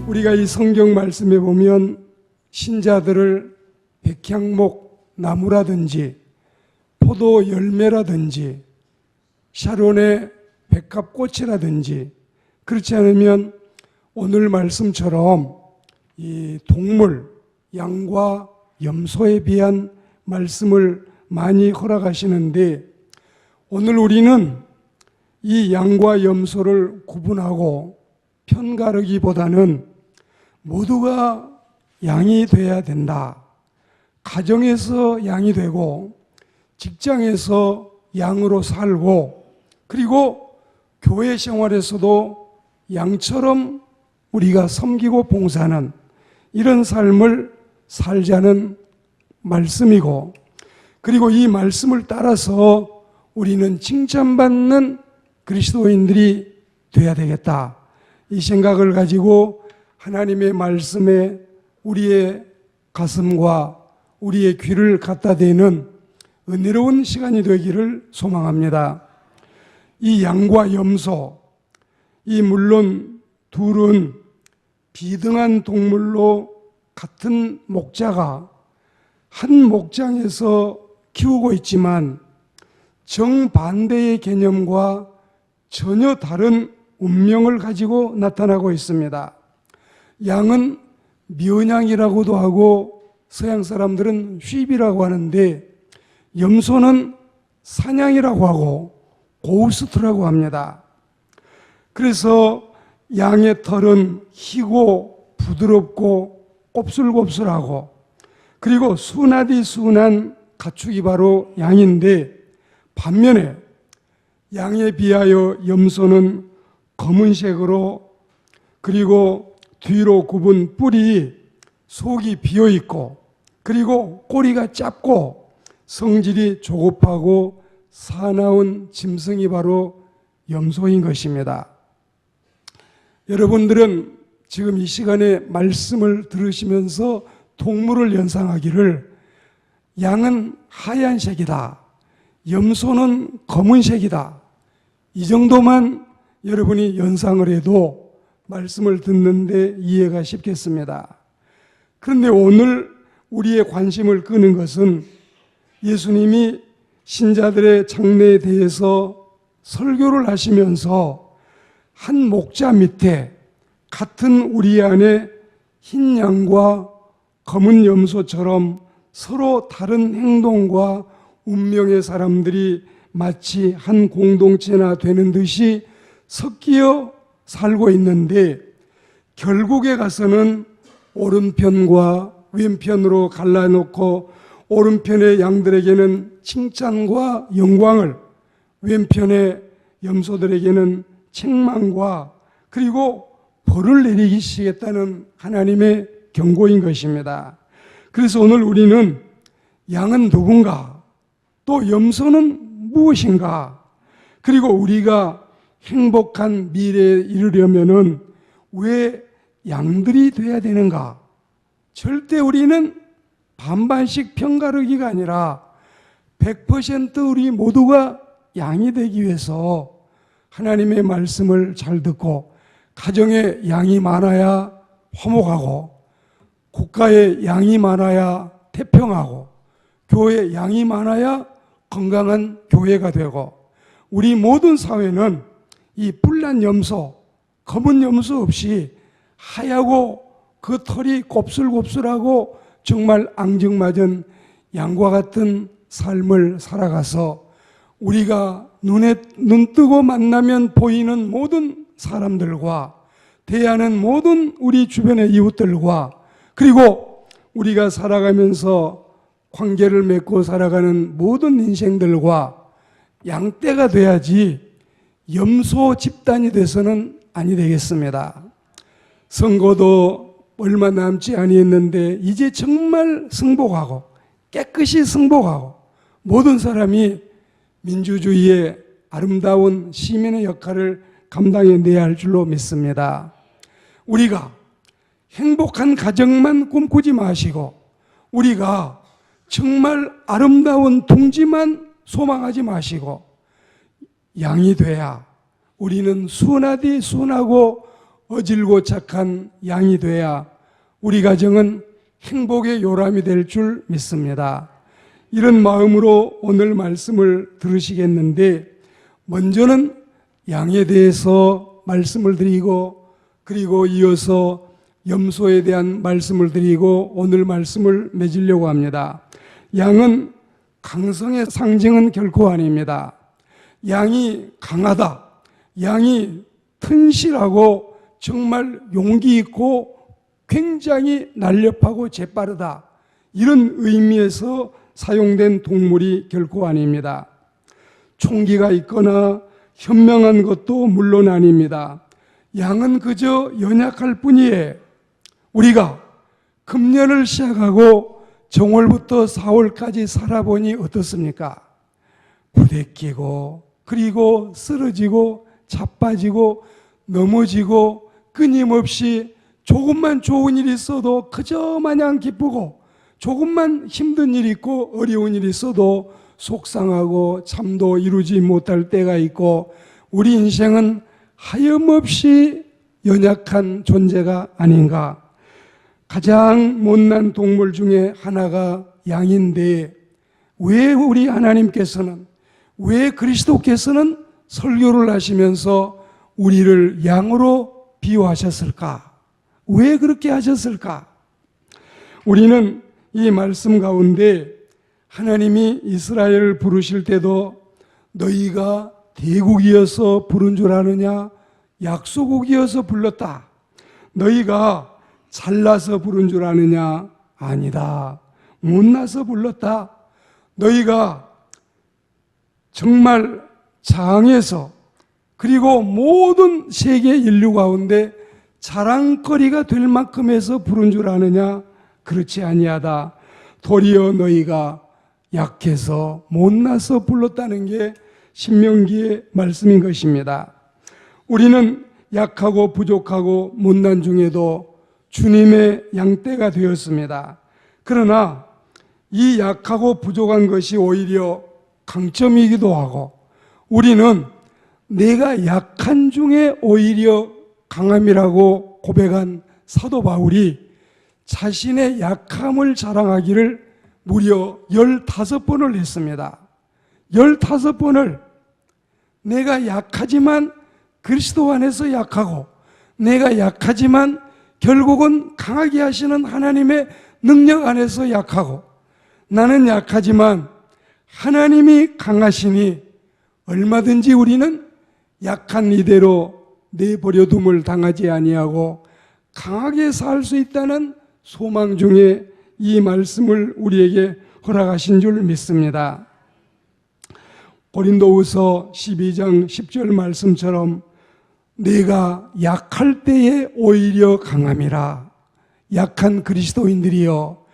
우리가 이 성경 말씀에 보면 신자들을 백향목 나무라든지 포도 열매라든지 샤론의 백합꽃이라든지, 그렇지 않으면 오늘 말씀처럼 이 동물 양과 염소에 비한 말씀을 많이 허락하시는데, 오늘 우리는 이 양과 염소를 구분하고 편가르기보다는 모두가 양이 돼야 된다. 가정에서 양이 되고 직장에서 양으로 살고, 그리고 교회 생활에서도 양처럼 우리가 섬기고 봉사하는 이런 삶을 살자는 말씀이고, 그리고 이 말씀을 따라서 우리는 칭찬받는 그리스도인들이 되어야 되겠다. 이 생각을 가지고 하나님의 말씀에 우리의 가슴과 우리의 귀를 갖다 대는 은혜로운 시간이 되기를 소망합니다. 이 양과 염소, 이 물론 둘은 비등한 동물로 같은 목자가 한 목장에서 키우고 있지만 정반대의 개념과 전혀 다른 운명을 가지고 나타나고 있습니다. 양은 면양이라고도 하고 서양 사람들은 휘비라고 하는데, 염소는 사냥이라고 하고 고우스트라고 합니다. 그래서 양의 털은 희고 부드럽고 곱슬곱슬하고, 그리고 순하디 순한 가축이 바로 양인데, 반면에 양에 비하여 염소는 검은색으로, 그리고 뒤로 굽은 뿔이 속이 비어 있고, 그리고 꼬리가 짧고 성질이 조급하고 사나운 짐승이 바로 염소인 것입니다. 여러분들은 지금 이 시간에 말씀을 들으시면서 동물을 연상하기를 양은 하얀색이다, 염소는 검은색이다, 이 정도만 여러분이 연상을 해도 말씀을 듣는데 이해가 쉽겠습니다. 그런데 오늘 우리의 관심을 끄는 것은 예수님이 신자들의 장래에 대해서 설교를 하시면서 한 목자 밑에 같은 우리 안에 흰 양과 검은 염소처럼 서로 다른 행동과 운명의 사람들이 마치 한 공동체나 되는 듯이 섞여 살고 있는데, 결국에 가서는 오른편과 왼편으로 갈라놓고 오른편의 양들에게는 칭찬과 영광을, 왼편의 염소들에게는 책망과 그리고 벌을 내리시겠다는 하나님의 경고인 것입니다. 그래서 오늘 우리는 양은 누군가, 또 염소는 무엇인가, 그리고 우리가 행복한 미래에 이르려면은 왜 양들이 돼야 되는가? 절대 우리는 반반씩 편가르기가 아니라 100% 우리 모두가 양이 되기 위해서 하나님의 말씀을 잘 듣고, 가정에 양이 많아야 화목하고, 국가에 양이 많아야 태평하고, 교회에 양이 많아야 건강한 교회가 되고, 우리 모든 사회는 이 뿔난 염소, 검은 염소 없이 하얗고 그 털이 곱슬곱슬하고 정말 앙증맞은 양과 같은 삶을 살아가서 우리가 눈 뜨고 만나면 보이는 모든 사람들과 대하는 모든 우리 주변의 이웃들과, 그리고 우리가 살아가면서 관계를 맺고 살아가는 모든 인생들과 양떼가 돼야지 염소 집단이 돼서는 아니 되겠습니다. 선거도 얼마 남지 아니했는데 이제 정말 승복하고 깨끗이 승복하고 모든 사람이 민주주의의 아름다운 시민의 역할을 감당해내야 할 줄로 믿습니다. 우리가 행복한 가정만 꿈꾸지 마시고, 우리가 정말 아름다운 둥지만 소망하지 마시고, 양이 돼야 우리는 순하디 순하고 어질고 착한 양이 돼야 우리 가정은 행복의 요람이 될 줄 믿습니다. 이런 마음으로 오늘 말씀을 들으시겠는데, 먼저는 양에 대해서 말씀을 드리고, 그리고 이어서 염소에 대한 말씀을 드리고 오늘 말씀을 맺으려고 합니다. 양은 강성의 상징은 결코 아닙니다. 양이 강하다, 양이 튼실하고 정말 용기 있고 굉장히 날렵하고 재빠르다, 이런 의미에서 사용된 동물이 결코 아닙니다. 총기가 있거나 현명한 것도 물론 아닙니다. 양은 그저 연약할 뿐이에요. 우리가 금년을 시작하고 정월부터 4월까지 살아보니 어떻습니까? 부대끼고, 그리고 쓰러지고 자빠지고 넘어지고, 끊임없이 조금만 좋은 일이 있어도 그저 마냥 기쁘고, 조금만 힘든 일이 있고 어려운 일이 있어도 속상하고 잠도 이루지 못할 때가 있고, 우리 인생은 하염없이 연약한 존재가 아닌가. 가장 못난 동물 중에 하나가 양인데, 왜 우리 하나님께서는, 왜 그리스도께서는 설교를 하시면서 우리를 양으로 비유하셨을까? 왜 그렇게 하셨을까? 우리는 이 말씀 가운데 하나님이 이스라엘을 부르실 때도 너희가 대국이어서 부른 줄 아느냐? 약소국이어서 불렀다. 너희가 잘나서 부른 줄 아느냐? 아니다. 못나서 불렀다. 너희가 정말 장에서, 그리고 모든 세계 인류 가운데 자랑거리가 될 만큼 해서 부른 줄 아느냐? 그렇지 아니하다. 도리어 너희가 약해서 못나서 불렀다는 게 신명기의 말씀인 것입니다. 우리는 약하고 부족하고 못난 중에도 주님의 양떼가 되었습니다. 그러나 이 약하고 부족한 것이 오히려 강점이기도 하고, 우리는 내가 약한 중에 오히려 강함이라고 고백한 사도 바울이 자신의 약함을 자랑하기를 무려 15번을 했습니다. 15번을 내가 약하지만 그리스도 안에서 약하고, 내가 약하지만 결국은 강하게 하시는 하나님의 능력 안에서 약하고, 나는 약하지만 하나님이 강하시니 얼마든지 우리는 약한 이대로 내버려둠을 당하지 아니하고 강하게 살 수 있다는 소망 중에 이 말씀을 우리에게 허락하신 줄 믿습니다. 고린도후서 12장 10절 말씀처럼 내가 약할 때에 오히려 강함이라. 약한 그리스도인들이여,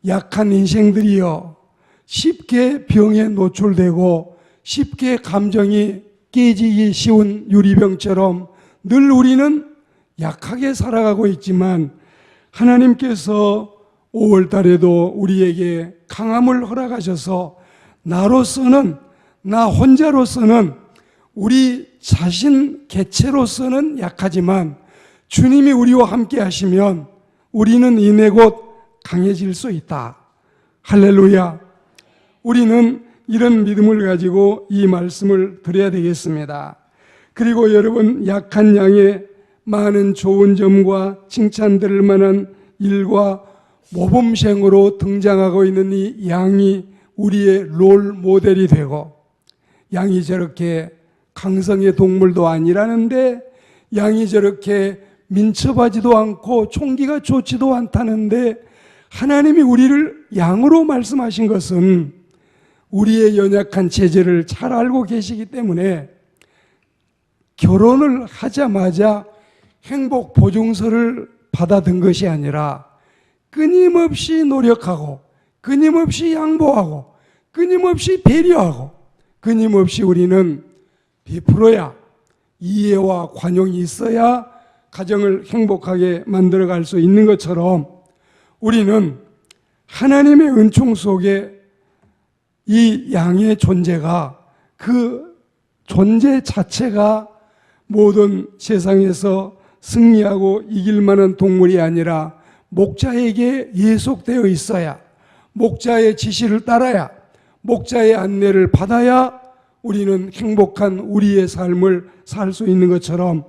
약한 인생들이여, 쉽게 병에 노출되고 쉽게 감정이 깨지기 쉬운 유리병처럼 늘 우리는 약하게 살아가고 있지만, 하나님께서 5월 달에도 우리에게 강함을 허락하셔서 나로서는, 나 혼자로서는, 우리 자신 개체로서는 약하지만 주님이 우리와 함께 하시면 우리는 이내 곧 강해질 수 있다. 할렐루야. 우리는 이런 믿음을 가지고 이 말씀을 드려야 되겠습니다. 그리고 여러분, 약한 양의 많은 좋은 점과 칭찬드릴 만한 일과 모범생으로 등장하고 있는 이 양이 우리의 롤 모델이 되고, 양이 저렇게 강성의 동물도 아니라는데, 양이 저렇게 민첩하지도 않고 총기가 좋지도 않다는데, 하나님이 우리를 양으로 말씀하신 것은 우리의 연약한 체질을 잘 알고 계시기 때문에 결혼을 하자마자 행복 보증서를 받아든 것이 아니라 끊임없이 노력하고, 끊임없이 양보하고, 끊임없이 배려하고, 끊임없이 우리는 베풀어야, 이해와 관용이 있어야 가정을 행복하게 만들어갈 수 있는 것처럼, 우리는 하나님의 은총 속에 이 양의 존재가, 그 존재 자체가 모든 세상에서 승리하고 이길 만한 동물이 아니라 목자에게 예속되어 있어야, 목자의 지시를 따라야, 목자의 안내를 받아야 우리는 행복한 우리의 삶을 살 수 있는 것처럼,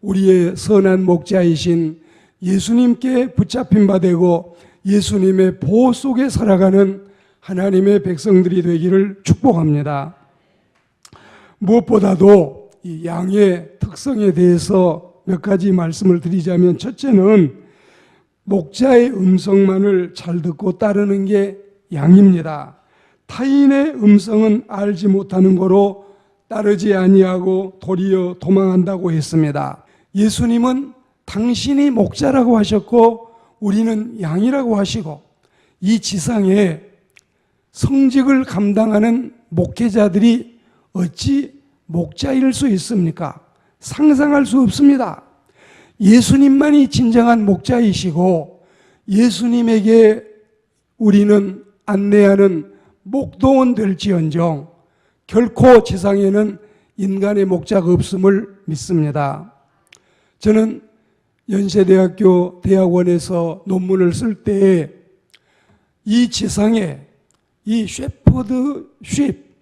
우리의 선한 목자이신 예수님께 붙잡힌 바 되고 예수님의 보호 속에 살아가는 하나님의 백성들이 되기를 축복합니다. 무엇보다도 이 양의 특성에 대해서 몇 가지 말씀을 드리자면, 첫째는 목자의 음성만을 잘 듣고 따르는 게 양입니다. 타인의 음성은 알지 못하는 거로 따르지 아니하고 도리어 도망한다고 했습니다. 예수님은 당신이 목자라고 하셨고 우리는 양이라고 하시고, 이 지상에 성직을 감당하는 목회자들이 어찌 목자일 수 있습니까? 상상할 수 없습니다. 예수님만이 진정한 목자이시고 예수님에게 우리는 안내하는 목동은 될지언정 결코 지상에는 인간의 목자가 없음을 믿습니다. 저는 연세대학교 대학원에서 논문을 쓸 때 이 지상에 이 셰퍼드 쉽,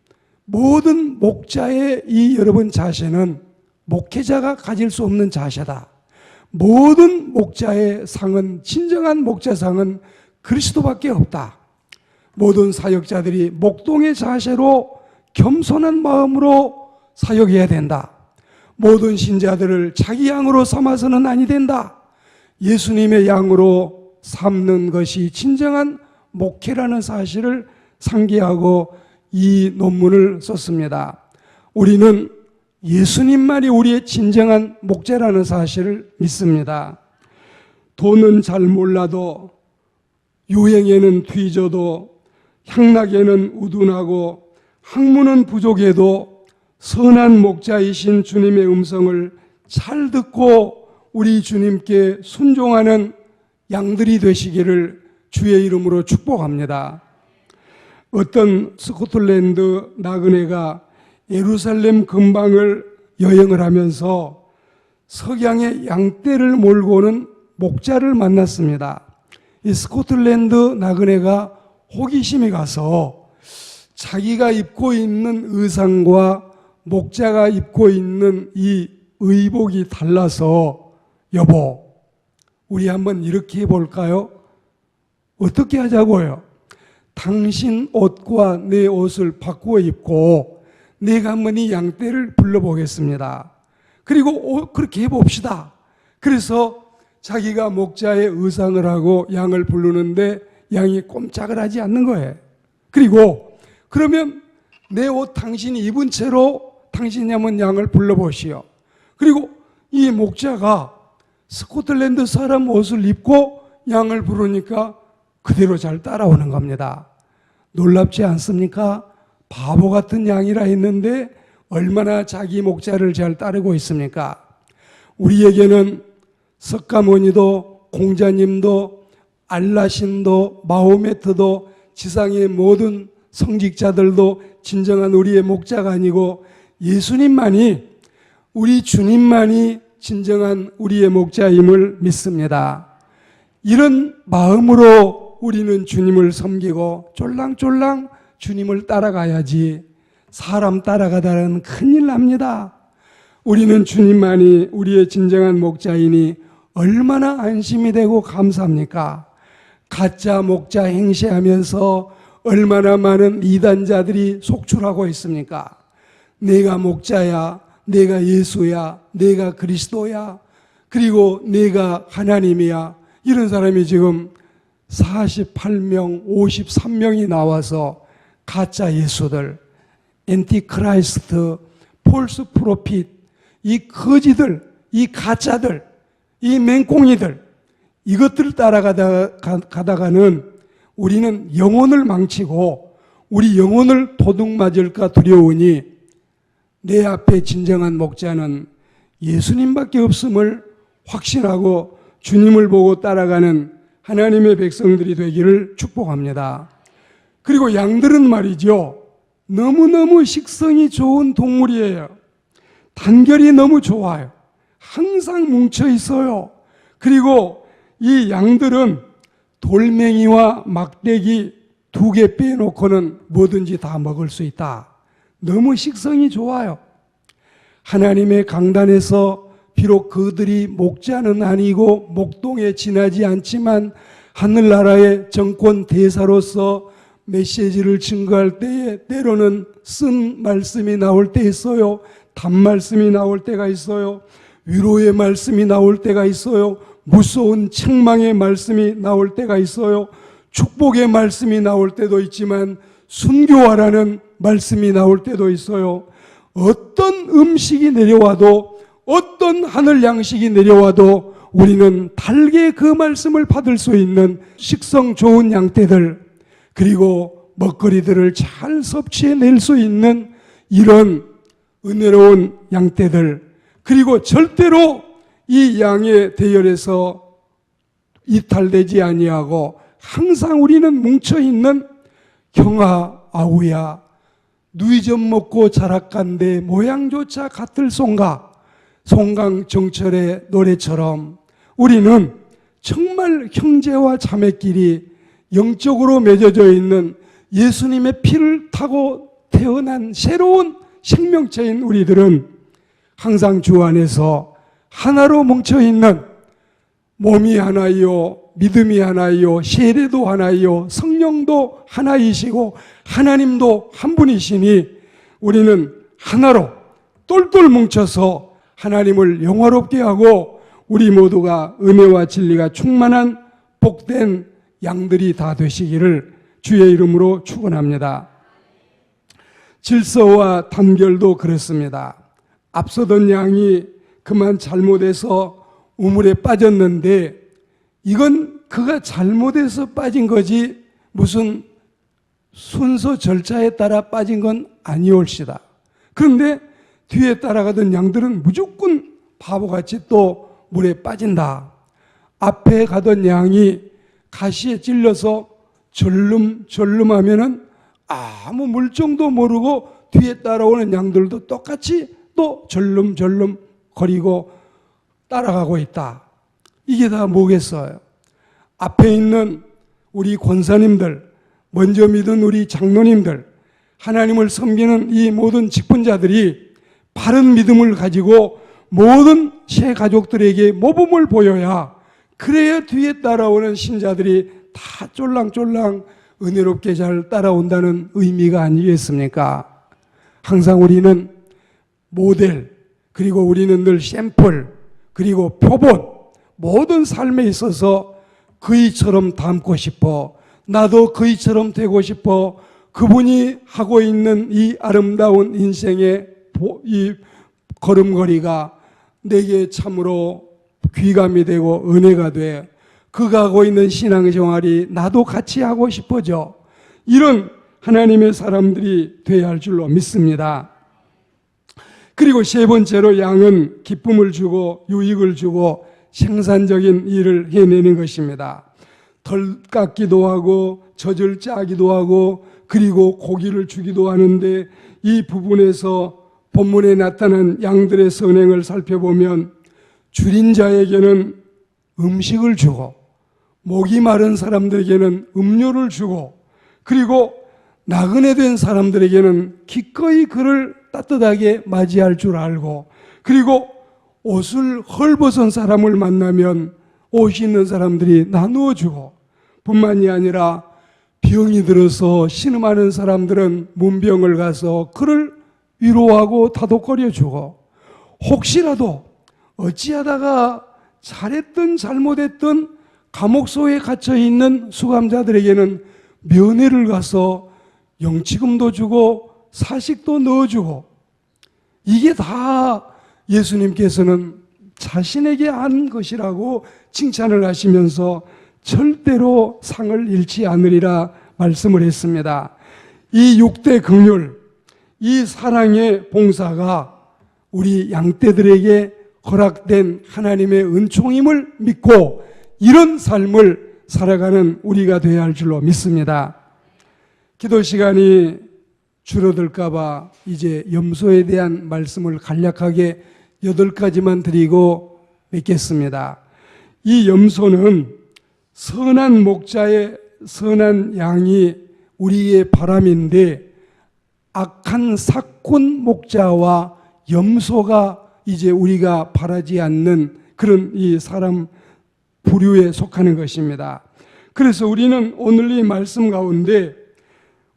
모든 목자의 이 여러분 자세는 목회자가 가질 수 없는 자세다. 모든 목자의 상은, 진정한 목자상은 그리스도밖에 없다. 모든 사역자들이 목동의 자세로 겸손한 마음으로 사역해야 된다. 모든 신자들을 자기 양으로 삼아서는 아니 된다. 예수님의 양으로 삼는 것이 진정한 목회라는 사실을 상기하고 이 논문을 썼습니다. 우리는 예수님만이 우리의 진정한 목자라는 사실을 믿습니다. 돈은 잘 몰라도, 유행에는 뒤져도, 향락에는 우둔하고, 학문은 부족해도 선한 목자이신 주님의 음성을 잘 듣고 우리 주님께 순종하는 양들이 되시기를 주의 이름으로 축복합니다. 어떤 스코틀랜드 나그네가 예루살렘 근방을 여행을 하면서 석양의 양떼를 몰고는 목자를 만났습니다. 이 스코틀랜드 나그네가 호기심이 가서 자기가 입고 있는 의상과 목자가 입고 있는 이 의복이 달라서, 여보, 우리 한번 이렇게 해볼까요? 어떻게 하자고요? 당신 옷과 내 옷을 바꾸어 입고 내가 한번 이 양떼를 불러보겠습니다. 그리고 그렇게 해봅시다. 그래서 자기가 목자의 의상을 하고 양을 부르는데 양이 꼼짝을 하지 않는 거예요. 그리고 그러면 내 옷 당신이 입은 채로 당신이 한번 양을 불러보시오. 그리고 이 목자가 스코틀랜드 사람 옷을 입고 양을 부르니까 그대로 잘 따라오는 겁니다. 놀랍지 않습니까? 바보 같은 양이라 했는데 얼마나 자기 목자를 잘 따르고 있습니까? 우리에게는 석가모니도, 공자님도, 알라신도, 마호메트도, 지상의 모든 성직자들도 진정한 우리의 목자가 아니고 예수님만이, 우리 주님만이 진정한 우리의 목자임을 믿습니다. 이런 마음으로 우리는 주님을 섬기고 쫄랑쫄랑 주님을 따라가야지, 사람 따라가다는 큰일 납니다. 우리는 주님만이 우리의 진정한 목자이니 얼마나 안심이 되고 감사합니까? 가짜 목자 행세하면서 얼마나 많은 이단자들이 속출하고 있습니까? 내가 목자야, 내가 예수야, 내가 그리스도야, 그리고 내가 하나님이야, 이런 사람이 지금 48명, 53명이 나와서 가짜 예수들, 엔티크라이스트, 폴스 프로핏, 이 거지들, 이 가짜들, 이 맹꽁이들, 이것들을 따라가다가는 우리는 영혼을 망치고 우리 영혼을 도둑 맞을까 두려우니 내 앞에 진정한 목자는 예수님밖에 없음을 확신하고 주님을 보고 따라가는 하나님의 백성들이 되기를 축복합니다. 그리고 양들은 말이죠, 너무너무 식성이 좋은 동물이에요. 단결이 너무 좋아요. 항상 뭉쳐 있어요. 그리고 이 양들은 돌멩이와 막대기 2개 빼놓고는 뭐든지 다 먹을 수 있다. 너무 식성이 좋아요. 하나님의 강단에서 비록 그들이 목자는 아니고 목동에 지나지 않지만 하늘나라의 정권 대사로서 메시지를 증거할 때에 때로는 쓴 말씀이 나올 때 있어요. 단말씀이 나올 때가 있어요. 위로의 말씀이 나올 때가 있어요. 무서운 책망의 말씀이 나올 때가 있어요. 축복의 말씀이 나올 때도 있지만 순교하라는 말씀이 나올 때도 있어요. 어떤 음식이 내려와도 어떤 하늘 양식이 내려와도 우리는 달게 그 말씀을 받을 수 있는 식성 좋은 양떼들, 그리고 먹거리들을 잘 섭취해낼 수 있는 이런 은혜로운 양떼들, 그리고 절대로 이 양의 대열에서 이탈되지 아니하고 항상 우리는 뭉쳐있는 경아 아우야 누이점 먹고 자락간대 모양조차 같을 송가 송강정철의 노래처럼 우리는 정말 형제와 자매끼리 영적으로 맺어져 있는 예수님의 피를 타고 태어난 새로운 생명체인 우리들은 항상 주 안에서 하나로 뭉쳐있는 몸이 하나이요 믿음이 하나이요 세례도 하나이요 성령도 하나이시고 하나님도 한 분이시니 우리는 하나로 똘똘 뭉쳐서 하나님을 영화롭게 하고 우리 모두가 은혜와 진리가 충만한 복된 양들이 다 되시기를 주의 이름으로 축원합니다. 질서와 단결도 그렇습니다. 앞서던 양이 그만 잘못해서 우물에 빠졌는데 이건 그가 잘못해서 빠진 거지 무슨 순서 절차에 따라 빠진 건 아니올시다. 그런데 뒤에 따라가던 양들은 무조건 바보같이 또 물에 빠진다. 앞에 가던 양이 가시에 찔려서 절름하면은 아무 물정도 모르고 뒤에 따라오는 양들도 똑같이 또 절름 거리고 따라가고 있다. 이게 다 뭐겠어요? 앞에 있는 우리 권사님들, 먼저 믿은 우리 장로님들, 하나님을 섬기는 이 모든 직분자들이 바른 믿음을 가지고 모든 새 가족들에게 모범을 보여야 그래야 뒤에 따라오는 신자들이 다 쫄랑쫄랑 은혜롭게 잘 따라온다는 의미가 아니겠습니까? 항상 우리는 모델, 그리고 우리는 늘 샘플, 그리고 표본, 모든 삶에 있어서 그이처럼 닮고 싶어, 나도 그이처럼 되고 싶어, 그분이 하고 있는 이 아름다운 인생의 이 걸음걸이가 내게 참으로 귀감이 되고 은혜가 돼, 그가 하고 있는 신앙생활이 나도 같이 하고 싶어져. 이런 하나님의 사람들이 되어야 할 줄로 믿습니다. 그리고 세 번째로 양은 기쁨을 주고 유익을 주고 생산적인 일을 해내는 것입니다. 덜 깎기도 하고 젖을 짜기도 하고 그리고 고기를 주기도 하는데 이 부분에서 본문에 나타난 양들의 선행을 살펴보면 줄인 자에게는 음식을 주고 목이 마른 사람들에게는 음료를 주고 그리고 나그네 된 사람들에게는 기꺼이 그를 따뜻하게 맞이할 줄 알고 그리고 옷을 헐벗은 사람을 만나면 옷 있는 사람들이 나누어 주고 뿐만이 아니라 병이 들어서 신음하는 사람들은 문병을 가서 그를 위로하고 다독거려 주고 혹시라도 어찌하다가 잘했든 잘못했든 감옥소에 갇혀있는 수감자들에게는 면회를 가서 영치금도 주고 사식도 넣어주고 이게 다 예수님께서는 자신에게 한 것이라고 칭찬을 하시면서 절대로 상을 잃지 않으리라 말씀을 했습니다. 이 6대 긍휼, 이 사랑의 봉사가 우리 양떼들에게 허락된 하나님의 은총임을 믿고 이런 삶을 살아가는 우리가 되어야 할 줄로 믿습니다. 기도 시간이 줄어들까 봐 이제 염소에 대한 말씀을 간략하게 8가지만 드리고 맺겠습니다. 이 염소는 선한 목자의 선한 양이 우리의 바람인데, 악한 사꾼 목자와 염소가 이제 우리가 바라지 않는 그런 이 사람 부류에 속하는 것입니다. 그래서 우리는 오늘 이 말씀 가운데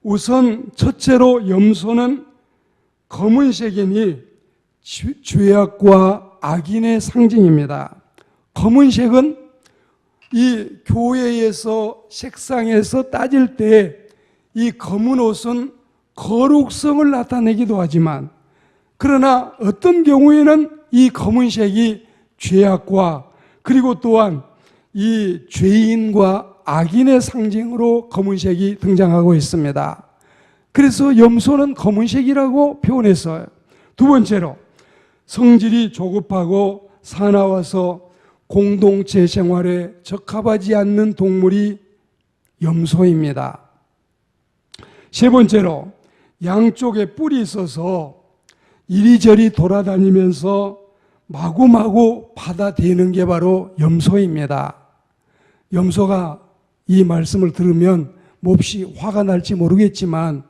우선 첫째로 염소는 검은색이니 죄악과 악인의 상징입니다. 검은색은 이 교회에서 색상에서 따질 때 이 검은 옷은 거룩성을 나타내기도 하지만, 그러나 어떤 경우에는 이 검은색이 죄악과 그리고 또한 이 죄인과 악인의 상징으로 검은색이 등장하고 있습니다. 그래서 염소는 검은색이라고 표현했어요. 두 번째로 성질이 조급하고 사나워서 공동체 생활에 적합하지 않는 동물이 염소입니다. 세 번째로 양쪽에 뿔이 있어서 이리저리 돌아다니면서 마구마구 받아대는 게 바로 염소입니다. 염소가 이 말씀을 들으면 몹시 화가 날지 모르겠지만,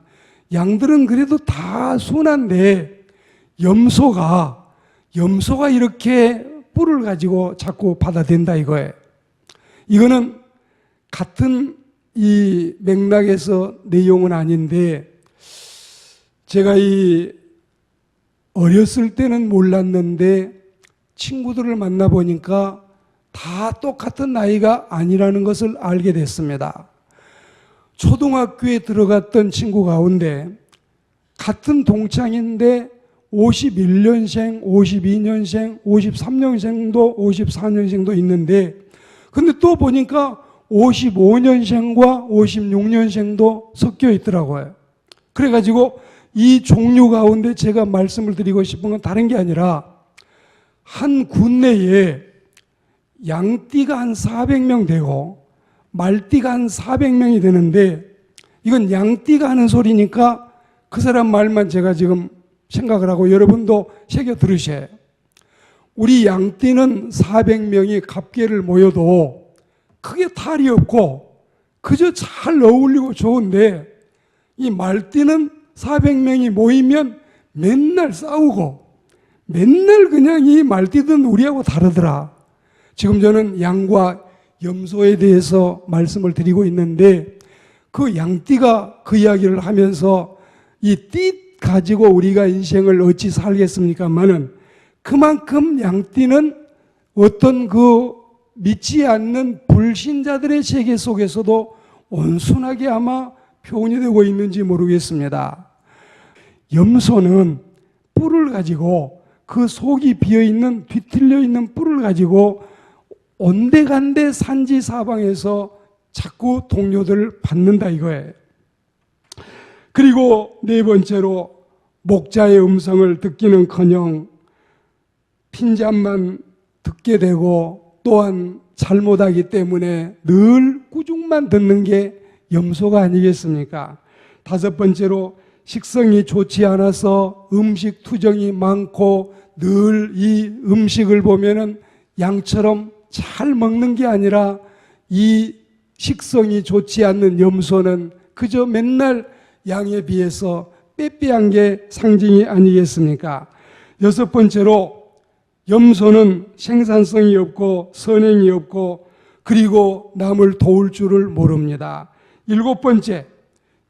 양들은 그래도 다 순한데 염소가 이렇게 뿔을 가지고 자꾸 받아댄다 이거예요. 이거는 같은 이 맥락에서 내용은 아닌데, 제가 이 어렸을 때는 몰랐는데 친구들을 만나보니까 다 똑같은 나이가 아니라는 것을 알게 됐습니다. 초등학교에 들어갔던 친구 가운데 같은 동창인데 51년생, 52년생, 53년생도 54년생도 있는데, 근데 또 보니까 55년생과 56년생도 섞여 있더라고요. 그래가지고 이 종류 가운데 제가 말씀을 드리고 싶은 건 다른 게 아니라, 한 군내에 양띠가 한 400명 되고 말띠가 한 400명이 되는데, 이건 양띠가 하는 소리니까 그 사람 말만 제가 지금 생각을 하고 여러분도 새겨 들으셔요. 우리 양띠는 400명이 갑계를 모여도 크게 탈이 없고 그저 잘 어울리고 좋은데, 이 말띠는 400명이 모이면 맨날 싸우고 맨날 그냥 이 말띠든 우리하고 다르더라. 지금 저는 양과 염소에 대해서 말씀을 드리고 있는데, 그 양띠가 그 이야기를 하면서 이 띠 가지고 우리가 인생을 어찌 살겠습니까마는, 그만큼 양띠는 어떤 그 믿지 않는 불신자들의 세계 속에서도 온순하게 아마 표현이 되고 있는지 모르겠습니다. 염소는 뿔을 가지고, 그 속이 비어있는 뒤틀려 있는 뿔을 가지고 온데간데 산지 사방에서 자꾸 동료들을 받는다 이거예요. 그리고 네 번째로 목자의 음성을 듣기는커녕 핀잔만 듣게 되고, 또한 잘못하기 때문에 늘 꾸중만 듣는 게 염소가 아니겠습니까? 다섯 번째로 식성이 좋지 않아서 음식 투정이 많고, 늘 이 음식을 보면은 양처럼 잘 먹는 게 아니라, 이 식성이 좋지 않는 염소는 그저 맨날 양에 비해서 빼빼한 게 상징이 아니겠습니까? 여섯 번째로 염소는 생산성이 없고 선행이 없고, 그리고 남을 도울 줄을 모릅니다. 일곱 번째,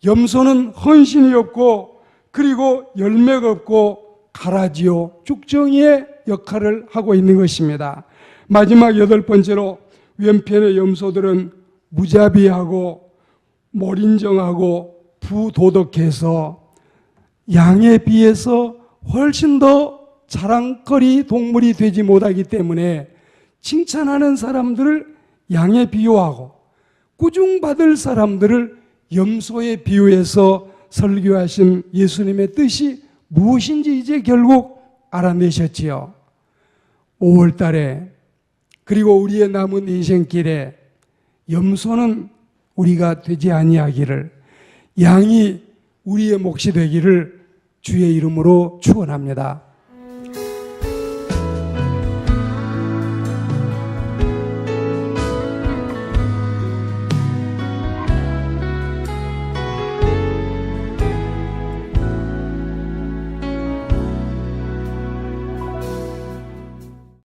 염소는 헌신이 없고 그리고 열매가 없고 가라지요 쭉정이의 역할을 하고 있는 것입니다. 마지막 여덟 번째로 왼편의 염소들은 무자비하고 몰인정하고 부도덕해서 양에 비해서 훨씬 더 자랑거리 동물이 되지 못하기 때문에, 칭찬하는 사람들을 양에 비유하고 꾸중받을 사람들을 염소에 비유해서 설교하신 예수님의 뜻이 무엇인지 이제 결국 알아내셨지요. 5월 달에, 그리고 우리의 남은 인생길에 염소는 우리가 되지 아니하기를, 양이 우리의 몫이 되기를 주의 이름으로 축원합니다.